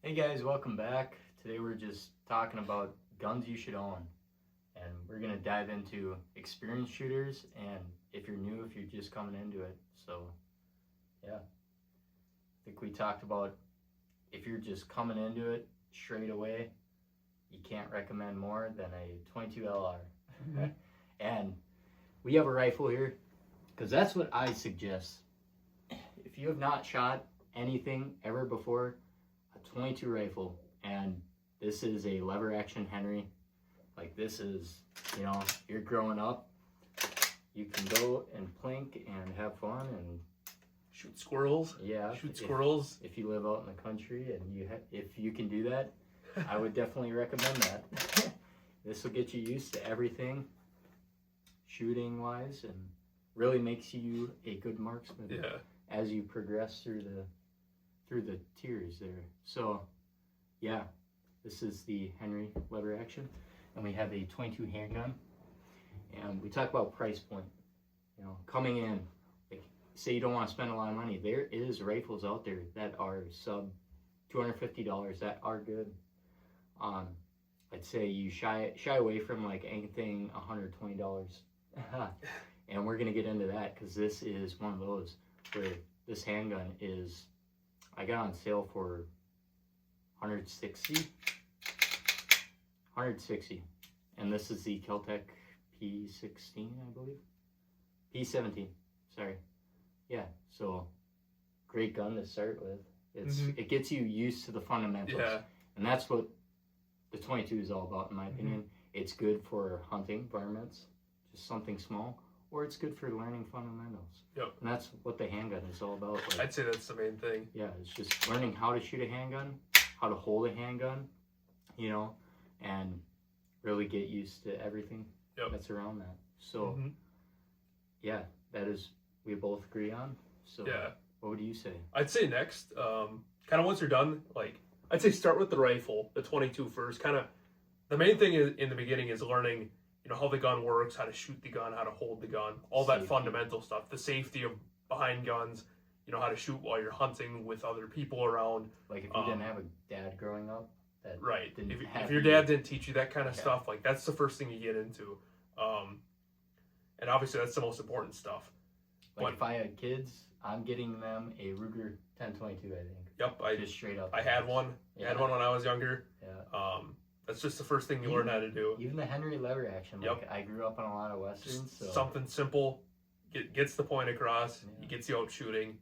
Hey guys, welcome back. Today we're just talking about guns you should own. And we're going to dive into experienced shooters and if you're new, if you're just coming into it. So, yeah. I think we talked about if you're just coming into it straight away, you can't recommend more than a 22 LR. And we have a rifle here because that's what I suggest. If you have not shot anything ever before, a 22 rifle, and this is a lever action Henry. Like this is, you know, you're growing up, you can go and plink and have fun and shoot squirrels. Yeah, shoot squirrels. If you live out in the country and if you can do that, I would definitely recommend that. This will get you used to everything, shooting wise, and really makes you a good marksman. Yeah. As you progress through the tiers there. So, yeah, this is the Henry lever action, and we have a 22 handgun. And we talk about price point. You know, coming in, like, say you don't want to spend a lot of money. There is rifles out there that are sub $250 that are good. I'd say you shy away from like anything $120. And we're gonna get into that because this is one of those where this handgun is, I got on sale for 160, and this is the Keltec P16, I believe, P17. Sorry, yeah. So great gun to start with. It gets you used to the fundamentals, and that's what the 22 is all about, in my opinion. It's good for hunting varmints, just something small. Or it's good for learning fundamentals. Yep. And that's what the handgun is all about. Like, I'd say that's the main thing. Yeah, it's just learning how to shoot a handgun, how to hold a handgun, you know, and really get used to everything that's around that. So, yeah, that is, we both agree on. So, yeah. What would you say? I'd say next, kind of once you're done, like, I'd say start with the rifle, the 22 first. Kind of, the main thing is, in the beginning is learning, you know, how the gun works, how to shoot the gun, how to hold the gun, all that fundamental stuff, the safety of behind guns, you know, how to shoot while you're hunting with other people around. Like if you didn't have a dad growing up, that right. Didn't if your dad didn't teach you that kind of stuff, like that's the first thing you get into. And obviously that's the most important stuff. Like if I had kids, I'm getting them a Ruger 1022, I think. Yep. Just straight up. I had one. I had one when I was younger. Yeah. That's just the first thing you learn how to do. Even the Henry lever action. Like I grew up on a lot of westerns. So. Something simple, gets the point across, gets you out shooting.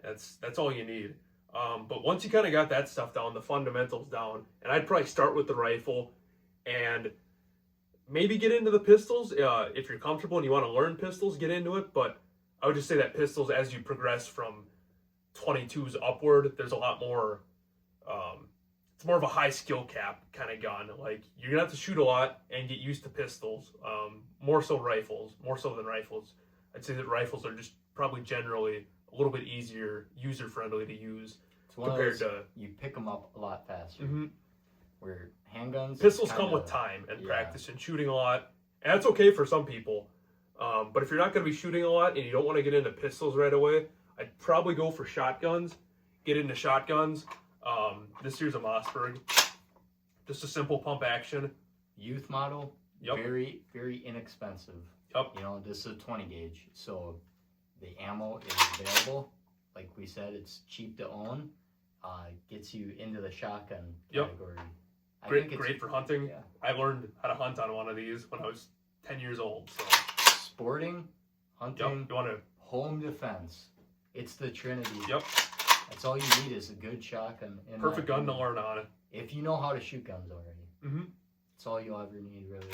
That's all you need. But once you kind of got that stuff down, the fundamentals down, and I'd probably start with the rifle and maybe get into the pistols. If you're comfortable and you want to learn pistols, get into it. But I would just say that pistols, as you progress from 22s upward, there's a lot more... it's more of a high skill cap kind of gun. Like you're gonna have to shoot a lot and get used to pistols. More so than rifles. I'd say that rifles are just probably generally a little bit easier, user friendly to use compared to. You pick them up a lot faster. Where handguns, pistols come with time and practice and shooting a lot, and that's okay for some people. But if you're not gonna be shooting a lot and you don't want to get into pistols right away, I'd probably go for shotguns. Get into shotguns. This here's a Mossberg, just a simple pump action. Youth model, very, very inexpensive. You know, this is a 20 gauge, so the ammo is available. Like we said, it's cheap to own. Gets you into the shotgun category. Great for hunting. I learned how to hunt on one of these when I was 10 years old. So. Sporting, hunting, you want to home defense. It's the trinity. That's all you need is a good shotgun. Perfect gun to learn on it. If you know how to shoot guns already. That's all you'll ever need, really.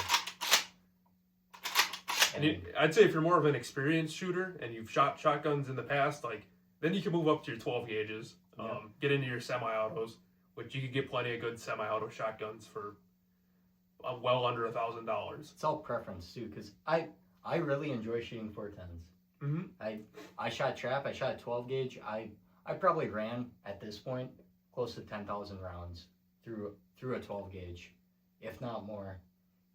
And I'd say if you're more of an experienced shooter and you've shot shotguns in the past, like then you can move up to your 12 gauges, get into your semi-autos, which you could get plenty of good semi-auto shotguns for well under $1,000. It's all preference too, because I really enjoy shooting 410s. I shot trap. I shot a 12 gauge. I probably ran at this point close to 10,000 rounds through a 12 gauge, if not more.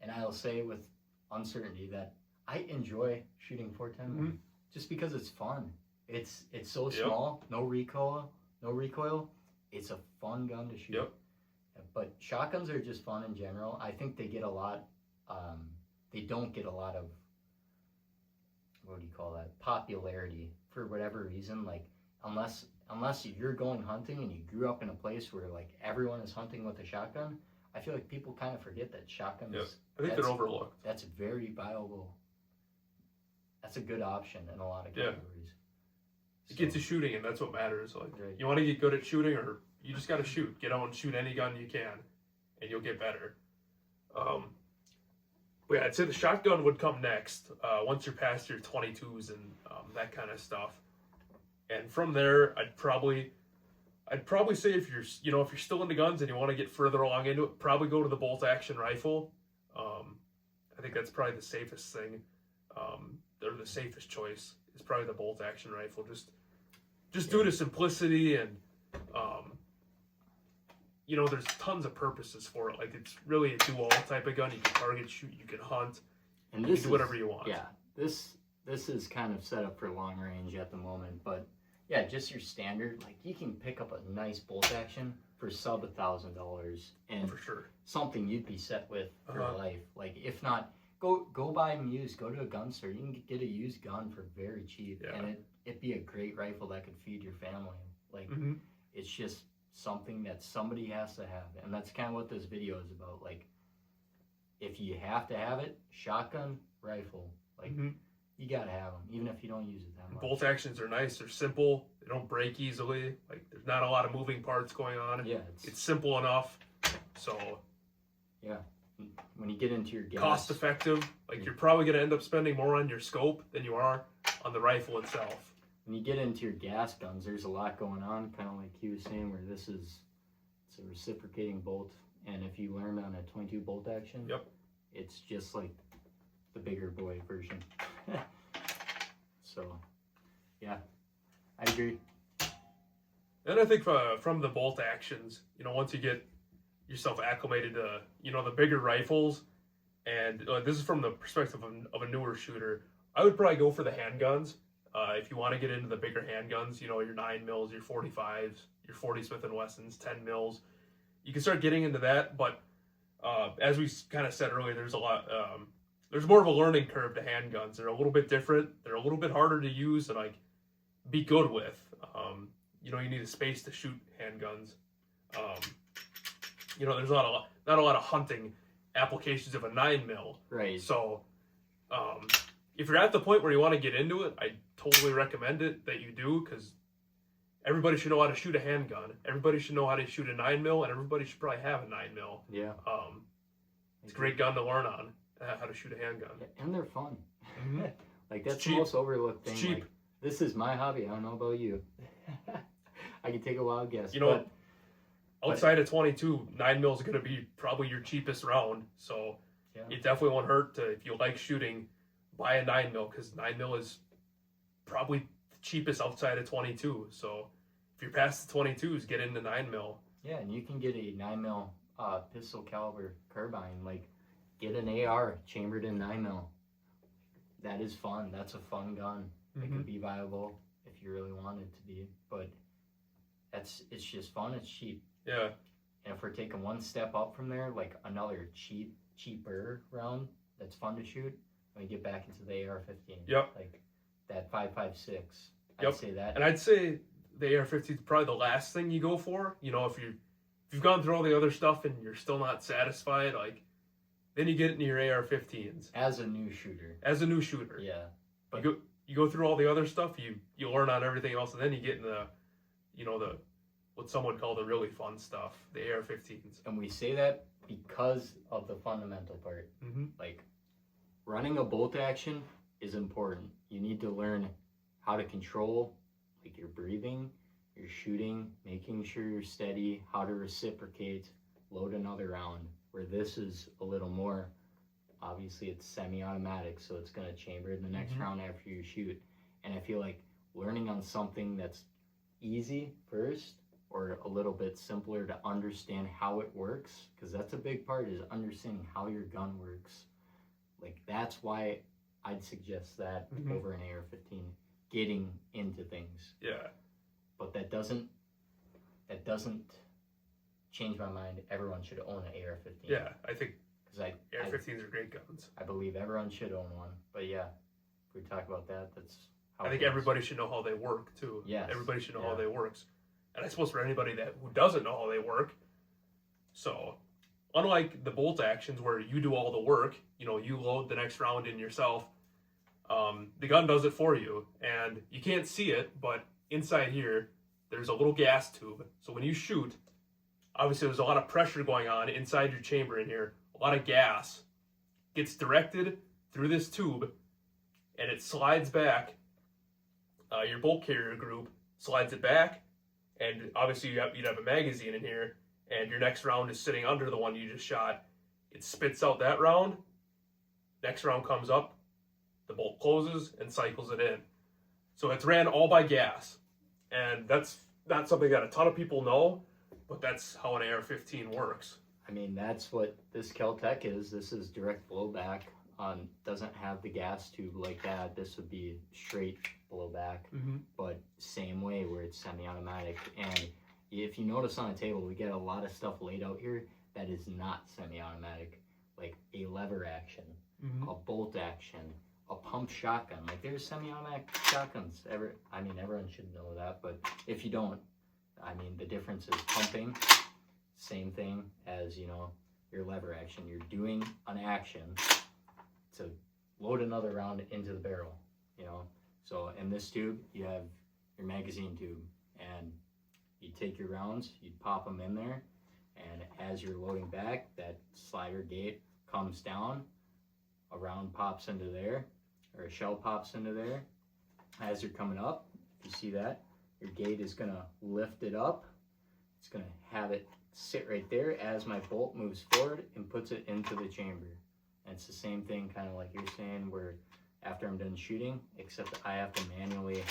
And I'll say with uncertainty that I enjoy shooting 410 just because it's fun. It's so small, no recoil. it's a fun gun to shoot. Yep. But shotguns are just fun in general. I think they get a lot. They don't get a lot of, what do you call that, popularity for whatever reason. Like unless you're going hunting and you grew up in a place where like everyone is hunting with a shotgun, I feel like people kind of forget that shotguns. Yep. I think they're overlooked. That's very viable. That's a good option in a lot of categories. It gets you shooting, and that's what matters. Like, right. You want to get good at shooting, or you just got to shoot. Get out and shoot any gun you can, and you'll get better. But yeah, I'd say the shotgun would come next once you're past your 22s and that kind of stuff. And from there, I'd probably say if you're still into guns and you want to get further along into it, probably go to the bolt action rifle. I think that's probably the safest thing, or the safest choice is probably the bolt action rifle. Just due to simplicity and there's tons of purposes for it. Like it's really a do-all type of gun. You can target shoot, you can hunt, and you can do whatever you want. Yeah, this is kind of set up for long range at the moment, but yeah, just your standard. Like you can pick up a nice bolt action for sub $1,000, and for sure something you'd be set with for life. Like if not, go buy them used. Go to a gun store. You can get a used gun for very cheap, and it'd be a great rifle that could feed your family. Like it's just something that somebody has to have, and that's kind of what this video is about. Like if you have to have it, shotgun, rifle, like you gotta have them, even if you don't use it that much. Bolt actions are nice. They're simple. They don't break easily. Like there's not a lot of moving parts going on. Yeah, it's simple enough. So yeah, when you get into your gas, cost effective. Like you're probably gonna end up spending more on your scope than you are on the rifle itself. When you get into your gas guns, there's a lot going on, kind of like he was saying, where it's a reciprocating bolt, and if you learn on a 22 bolt action, it's just like the bigger boy version. So, yeah, I agree. And I think from the bolt actions, once you get yourself acclimated to, the bigger rifles, and this is from the perspective of a newer shooter, I would probably go for the handguns. If you want to get into the bigger handguns, your 9 mils, your 45s, your 40 Smith & Wessons, 10 mils, you can start getting into that. But as we kind of said earlier, there's more of a learning curve to handguns. They're a little bit different. They're a little bit harder to use and like be good with. You need a space to shoot handguns. There's not a lot of hunting applications of a 9 mil. Right. So if you're at the point where you want to get into it, I totally recommend it that you do, because everybody should know how to shoot a handgun. Everybody should know how to shoot a 9 mil, and everybody should probably have a 9 mil. Yeah. It's a great gun to learn on, how to shoot a handgun. Yeah, and they're fun. Like that's the most overlooked thing. It's cheap. Like, this is my hobby. I don't know about you. I can take a wild guess. Outside of 22, 9 mil is going to be probably your cheapest round. So it definitely won't hurt to, if you like shooting, buy a 9 mil, because 9 mil is probably the cheapest outside of 22. So if you're past the 22s, get into 9 mil. Yeah, and you can get a 9 mil pistol caliber carbine. Like get an AR chambered in 9 mil. That is fun. That's a fun gun. It could be viable if you really want it to be, but it's just fun. It's cheap. Yeah. And if we're taking one step up from there, like another cheaper round that's fun to shoot, when we get back into the AR-15. Yep. Like that 5.56. Yep. I'd say that. And I'd say the AR-15 is probably the last thing you go for. If you've gone through all the other stuff and you're still not satisfied, like then you get into your AR-15s. As a new shooter. Yeah. But you go through all the other stuff, you learn on everything else, and then you get in the what some would call the really fun stuff, the AR-15s. And we say that because of the fundamental part. Like running a bolt action is important. You need to learn how to control like your breathing, your shooting, making sure you're steady, how to reciprocate, load another round. Where this is a little more, obviously it's semi-automatic, so it's going to chamber in the next round after you shoot. And I feel like learning on something that's easy first, or a little bit simpler to understand how it works, because that's a big part, is understanding how your gun works. Like that's why I'd suggest that over an AR-15, getting into things. Yeah. But that doesn't that doesn't change my mind. Everyone should own an AR-15. Yeah, I think because AR-15s are great guns. I believe everyone should own one. But yeah, if we talk about that, that's how I think everybody should know how they work too. Yes. Everybody should know how they works. And I suppose for anybody who doesn't know how they work, so unlike the bolt actions where you do all the work, you know, you load the next round in yourself, the gun does it for you. And you can't see it, but inside here, there's a little gas tube. So when you shoot, obviously there's a lot of pressure going on inside your chamber in here. A lot of gas gets directed through this tube, and it slides back. Your bolt carrier group slides it back, and obviously you'd have a magazine in here, and your next round is sitting under the one you just shot. It spits out that round. Next round comes up, the bolt closes and cycles it in. So it's ran all by gas, and that's not something that a ton of people know, but that's how an AR-15 works. I mean, that's what this Kel-Tec is. This is direct blowback. Doesn't have the gas tube like that. This would be straight blowback, but same way where it's semi-automatic. And if you notice on the table, we get a lot of stuff laid out here that is not semi-automatic, like a lever action, a bolt action, a pump shotgun. Like there's semi-automatic shotguns. Everyone should know that, but if you don't, I mean, the difference is pumping, same thing as, you know, your lever action. You're doing an action to load another round into the barrel, you know. So in this tube, you have your magazine tube, and you take your rounds, you pop them in there, and as you're loading back, that slider gate comes down, a round pops into there, or a shell pops into there. As you're coming up, if you see that, your gate is gonna lift it up. It's gonna have it sit right there as my bolt moves forward and puts it into the chamber. And it's the same thing, kind of like you're saying, where after I'm done shooting, except I have to manually,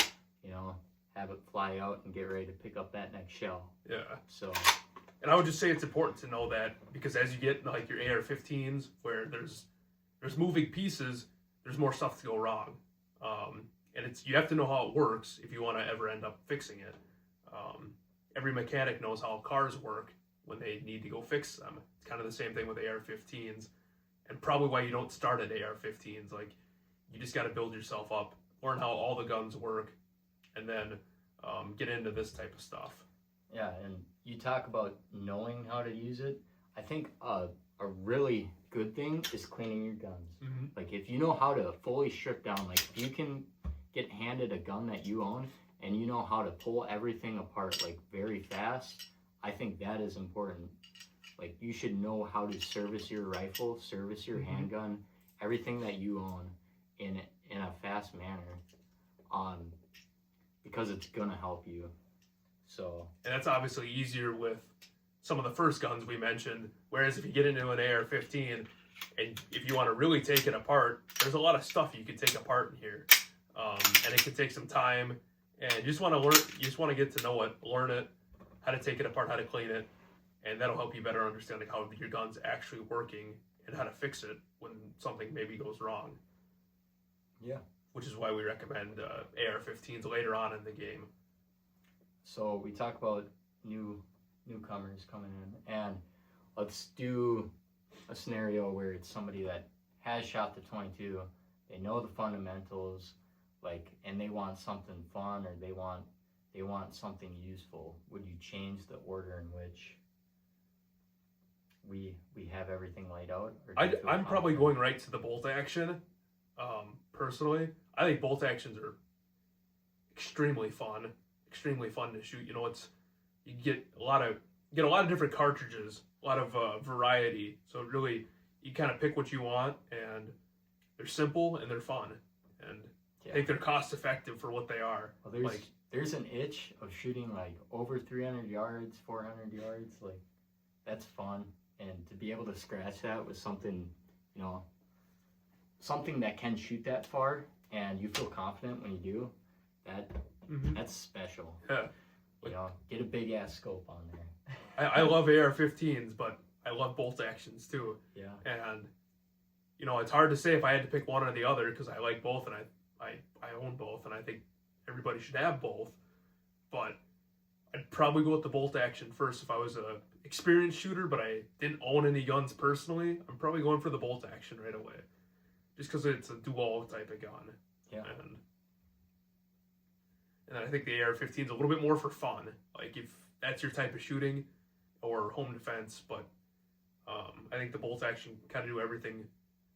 you know, have it fly out and get ready to pick up that next shell. Yeah. So. And I would just say it's important to know that, because as you get like your AR-15s, where there's moving pieces, there's more stuff to go wrong. And you have to know how it works if you want to ever end up fixing it. Every mechanic knows how cars work when they need to go fix them. It's kind of the same thing with AR-15s, and probably why you don't start at AR-15s. Like, you just got to build yourself up, learn how all the guns work, and then get into this type of stuff. Yeah, and you talk about knowing how to use it. I think a really good thing is cleaning your guns. Like, if you know how to fully strip down, like if you can get handed a gun that you own and you know how to pull everything apart like very fast, I think that is important. Like, you should know how to service your rifle, service your handgun, everything that you own in a fast manner, because it's gonna help you. So, and that's obviously easier with some of the first guns we mentioned, whereas if you get into an AR-15 and if you want to really take it apart, there's a lot of stuff you could take apart in here, and it could take some time, and you just want to learn, you just want to get to know it, learn it, how to take it apart, how to clean it, and that'll help you better understand like how your gun's actually working and how to fix it when something maybe goes wrong. Yeah. Which is why we recommend AR-15s later on in the game. So we talk about newcomers coming in, and let's do a scenario where it's somebody that has shot the 22, they know the fundamentals, like, and they want something fun, or they want something useful. Would you change the order in which we have everything laid out? I'm probably going right to the bolt action. Personally, I think bolt actions are extremely fun to shoot. You know, you get a lot of different cartridges, a lot of variety. So really, you kind of pick what you want, and they're simple and they're fun, and I think they're cost effective for what they are. Well, there's an itch of shooting like over 300 yards, 400 yards. Like, that's fun, and to be able to scratch that with something, you know, something that can shoot that far, and you feel confident when you do, that's special. Yeah. You know, get a big ass scope on there. I love AR-15s, but I love bolt actions too. Yeah. And you know, it's hard to say if I had to pick one or the other, because I like both, and I own both, and I think everybody should have both. But I'd probably go with the bolt action first if I was a experienced shooter, but I didn't own any guns personally. I'm probably going for the bolt action right away, just because it's a dual type of gun. Yeah. And I think the AR-15 is a little bit more for fun, like if that's your type of shooting or home defense. But I think the bolt action kind of do everything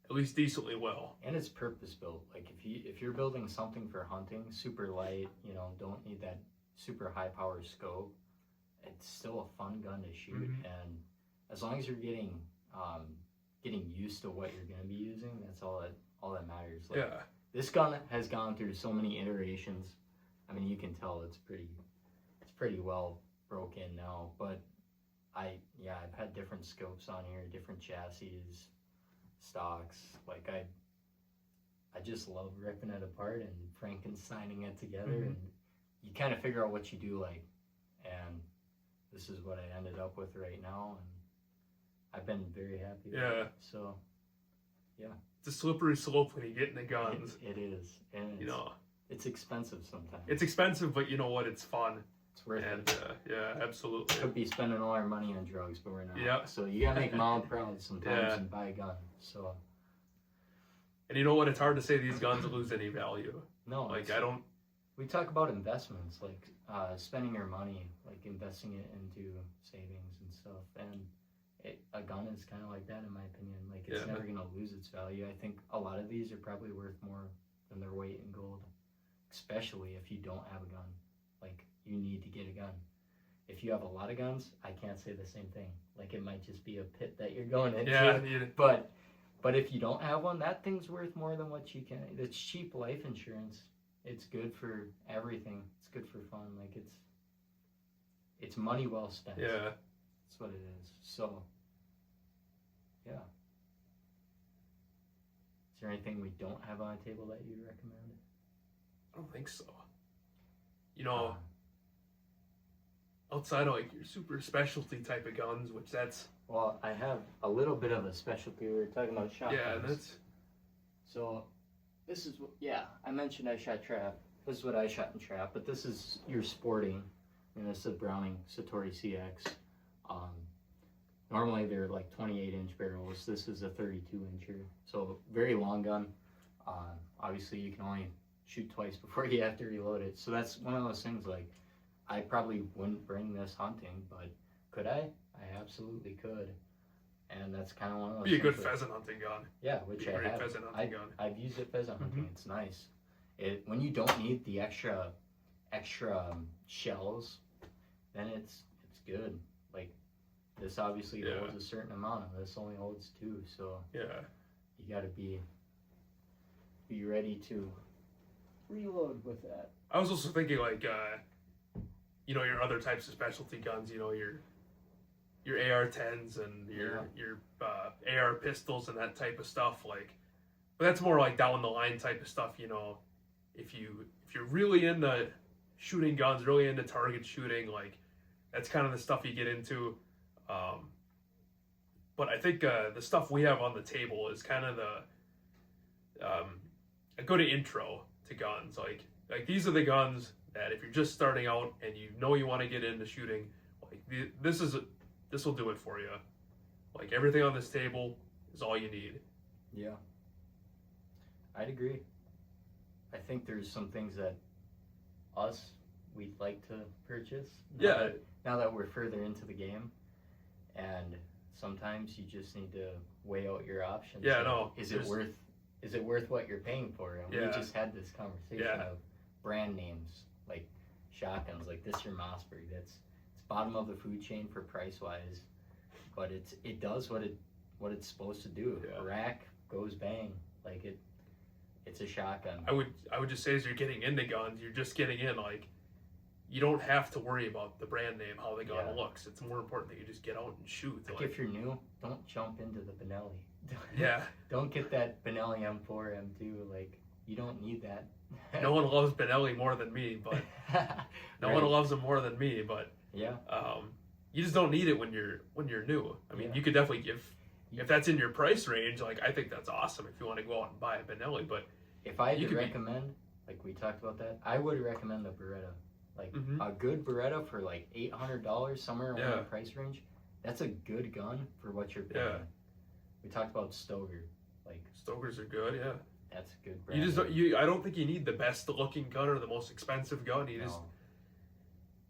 at least decently well. And it's purpose built. Like if you're building something for hunting, super light, you know, don't need that super high power scope, it's still a fun gun to shoot. And as long as you're getting used to what you're going to be using, that's all that matters. Like, Yeah. This gun has gone through so many iterations. I mean, you can tell it's pretty well broken now. But I've had different scopes on here, different chassis, stocks. Like I just love ripping it apart and Frankensteining it together, and you kind of figure out what you do like. And this is what I ended up with right now, and I've been very happy with it. So, yeah. It's a slippery slope when you get into guns. It is. And it's expensive sometimes. It's expensive, but you know what? It's fun. It's worth it. Yeah, absolutely. Could be spending all our money on drugs, but we're not. Yeah. So you gotta make mom proud sometimes and buy a gun. So. And you know what? It's hard to say these guns lose any value. No. Like, I don't... We talk about investments, like spending your money, like investing it into savings and stuff. And a gun is kind of like that, in my opinion. Like, it's never going to lose its value. I think a lot of these are probably worth more than their weight in gold, especially if you don't have a gun. Like, you need to get a gun. If you have a lot of guns, I can't say the same thing. Like, it might just be a pit that you're going into. Yeah. But if you don't have one, that thing's worth more than what you can. It's cheap life insurance. It's good for everything. It's good for fun. Like, it's money well spent. Yeah. That's what it is. So, yeah. Is there anything we don't have on the table that you'd recommend? I don't think so. You know, outside of like your super specialty type of guns, which that's... Well, I have a little bit of a specialty. We were talking about shotguns. Yeah, that's... So, this is, I mentioned I shot trap. This is what I shot in trap, but this is your sporting, and this is a Browning Satori CX. Normally they're like 28-inch barrels. This is a 32-incher, so very long gun. Obviously you can only shoot twice before you have to reload it. So that's one of those things, like, I probably wouldn't bring this hunting, but could I? I absolutely could. And that's kind of one of those Be a good things pheasant hunting gun. Yeah, which I have. Pheasant hunting gun. I've used it pheasant hunting. It's nice. When you don't need the extra shells, then it's good. Like, this obviously holds a certain amount, and this only holds 2. So you got to be ready to reload with that. I was also thinking, like, your other types of specialty guns. You know, your AR-10s and your AR pistols and that type of stuff. Like, but that's more like down the line type of stuff. You know, if you're really into shooting guns, really into target shooting, like, that's kind of the stuff you get into. But I think the stuff we have on the table is kind of a good intro to guns. Like these are the guns that if you're just starting out and you know you want to get into shooting, like this will do it for you. Like, everything on this table is all you need. Yeah, I'd agree. I think there's some things that we'd like to purchase. Now that we're further into the game, and sometimes you just need to weigh out your options. Yeah, like, no. Is it worth what you're paying for? And we just had this conversation of brand names, like shotguns, like this your Mossberg. It's bottom of the food chain for price wise, but it does what it's supposed to do. Rack goes bang, like it's a shotgun. I would just say, as you're getting into guns, you're just getting in, like, you don't have to worry about the brand name, how the gun looks. It's more important that you just get out and shoot. Like, if you're new, don't jump into the Benelli. Don't get that Benelli M4, M2. Like, you don't need that. No one loves Benelli more than me, but no one loves them more than me, but you just don't need it when you're new. I mean, you could definitely if that's in your price range, like, I think that's awesome if you want to go out and buy a Benelli. But if I had to recommend, like we talked about that, I would recommend the Beretta. Like Mhm. a good Beretta for like $800, somewhere around Yeah. that price range. That's a good gun for what you're paying. Yeah. We talked about Stoker. Like Stokers are good, yeah. that's a good You brand. just don't, I don't think you need the best looking gun or the most expensive gun. You No,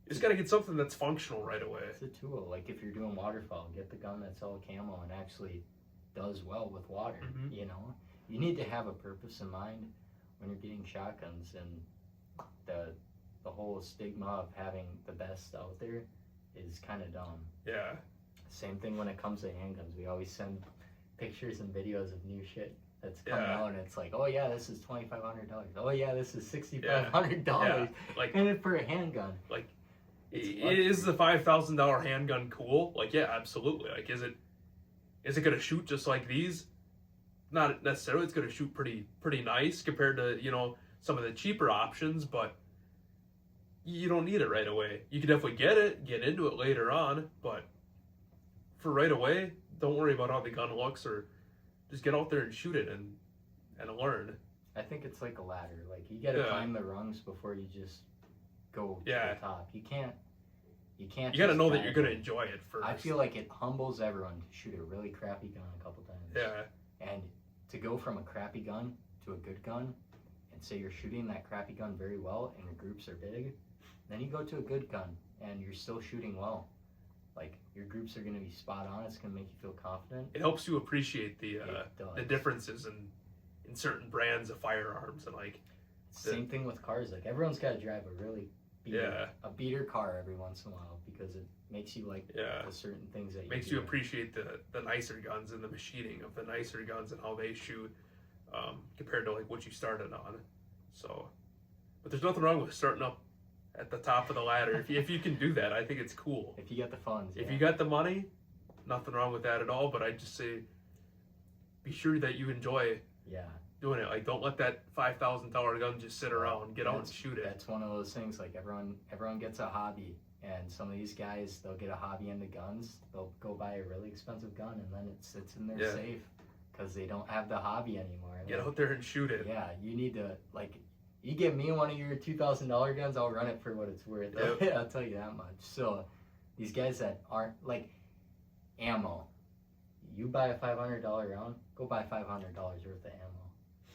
just got to get something that's functional right away. it's a tool. Like if you're doing waterfowl, get the gun that's all camo and actually does well with water. Mhm. You know, you need to have a purpose in mind when you're getting shotguns, and the whole stigma of having the best out there is kind of dumb. Yeah. Same thing when it comes to handguns. We always send pictures and videos of new shit that's coming Yeah. out, and it's like, oh yeah, this is $2,500. Oh yeah, this is $6,500. Yeah. Like, And it for a handgun. It's is the $5,000 handgun cool? Like, yeah, absolutely. Like, is it gonna shoot just like these? Not necessarily. It's gonna shoot pretty nice compared to, you know, some of the cheaper options, but you don't need it right away. You can definitely get into it later on, but for right away, don't worry about how the gun looks, or just get out there and shoot it and learn. I think it's like a ladder. Like you gotta Yeah. climb the rungs before you just go to Yeah. the top. You can't. You gotta just know that dive you're gonna in. enjoy it first. I feel like it humbles everyone to shoot a really crappy gun a couple times. Yeah. And to go from a crappy gun to a good gun, and say you're shooting that crappy gun very well, and your groups are big, then you go to a good gun, and you're still shooting well. Like your groups are gonna be spot on. It's gonna make you feel confident. It helps you appreciate the It does. differences in certain brands of firearms and like Same thing with cars. Like everyone's got to drive a really a beater car every once in a while because it makes you like the certain things that makes do. you appreciate the nicer guns and the machining of the nicer guns and how they shoot compared to like what you started on. So, but there's nothing wrong with starting up at the top of the ladder. If you can do that, I think it's cool. If you got the funds. If you got the money, nothing wrong with that at all. But I just say, be sure that you enjoy doing it. Like, don't let that $5,000 gun just sit around. Get out and shoot it. That's one of those things. Like everyone gets a hobby, and some of these guys, they'll get a hobby into guns. They'll go buy a really expensive gun, and then it sits in there safe because they don't have the hobby anymore. Get out there and shoot it. Yeah, you need to like. You give me one of your $2,000 guns, I'll run it for what it's worth. Yep. I'll tell you that much. So, these guys that aren't like ammo, you buy a $500 round, go buy $500 worth of ammo,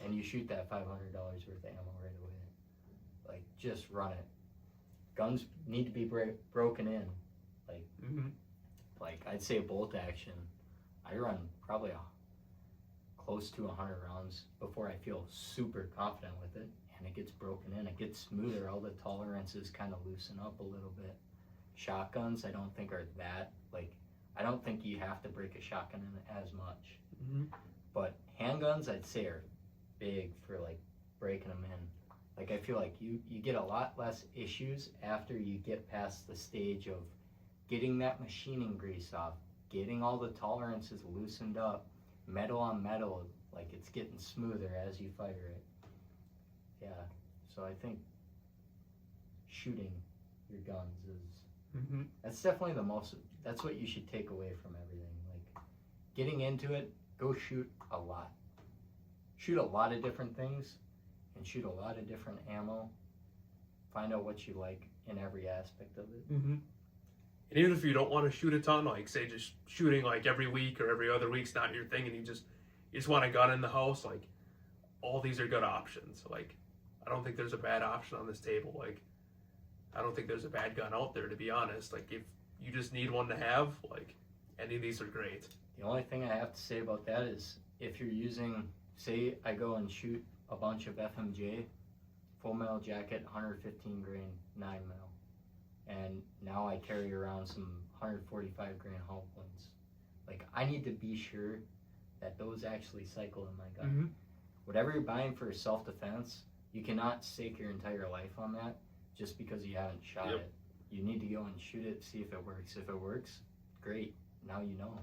and you shoot that $500 worth of ammo right away. Like, just run it. Guns need to be broken in. Like, like I'd say bolt action. I run probably close to 100 rounds before I feel super confident with it. And it gets broken in, it gets smoother, all the tolerances kind of loosen up a little bit. Shotguns, I don't think are that, like, I don't think you have to break a shotgun in as much. But handguns, I'd say, are big for, like, breaking them in. Like, I feel like you get a lot less issues after you get past the stage of getting that machining grease off, getting all the tolerances loosened up, metal on metal, like, it's getting smoother as you fire it. Yeah, so I think shooting your guns is that's definitely that's what you should take away from everything. Like getting into it, go shoot a lot. Shoot a lot of different things and shoot a lot of different ammo. Find out what you like in every aspect of it. And even if you don't want to shoot a ton, like say just shooting like every week or every other week's not your thing, and you just want a gun in the house, like all these are good options. Like I don't think there's a bad option on this table. Like, I don't think there's a bad gun out there, to be honest. Like, if you just need one to have, like, any of these are great. The only thing I have to say about that is if you're using, say I go and shoot a bunch of FMJ, full metal jacket, 115 grain, 9 mil, and now I carry around some 145 grain Hulk ones. Like, I need to be sure that those actually cycle in my gun. Whatever you're buying for self-defense, you cannot stake your entire life on that just because you haven't shot it. You need to go and shoot it, see if it works. If it works, great. Now you know.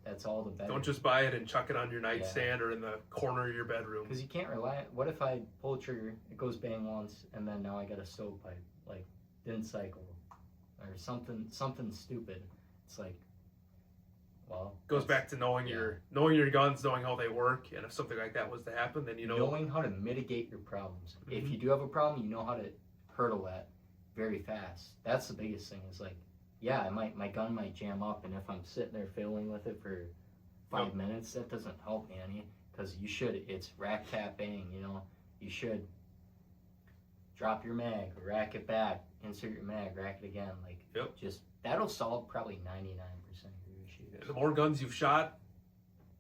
That's all the better. Don't just buy it and chuck it on your nightstand or in the corner of your bedroom. Because you can't rely. What if I pull a trigger, it goes bang once, and then now I got a stovepipe, like didn't cycle, or something stupid. It's like, well, goes back to knowing your guns, knowing how they work, and if something like that was to happen, then you know. Knowing how to mitigate your problems. If you do have a problem, you know how to hurdle that, very fast. That's the biggest thing. Is like, yeah, my gun might jam up, and if I'm sitting there fiddling with it for 5 minutes, that doesn't help me any. Because it's rack tap bang. You know, you should drop your mag, rack it back, insert your mag, rack it again. Like, just that'll solve probably 99% of your issues. The more guns you've shot,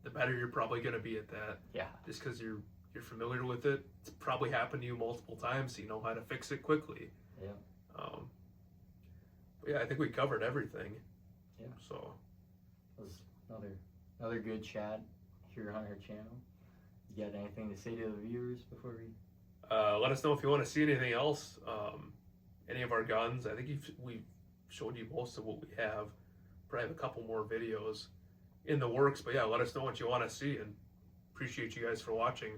the better you're probably going to be at that. Yeah. Just because you're familiar with it. It's probably happened to you multiple times, so you know how to fix it quickly. Yeah. But yeah, I think we covered everything. Yeah. So it was another good chat here on our channel. You got anything to say to the viewers before we? Let us know if you want to see anything else. Any of our guns. I think we've showed you most of what we have. Probably have a couple more videos in the works. But yeah, let us know what you want to see, and appreciate you guys for watching.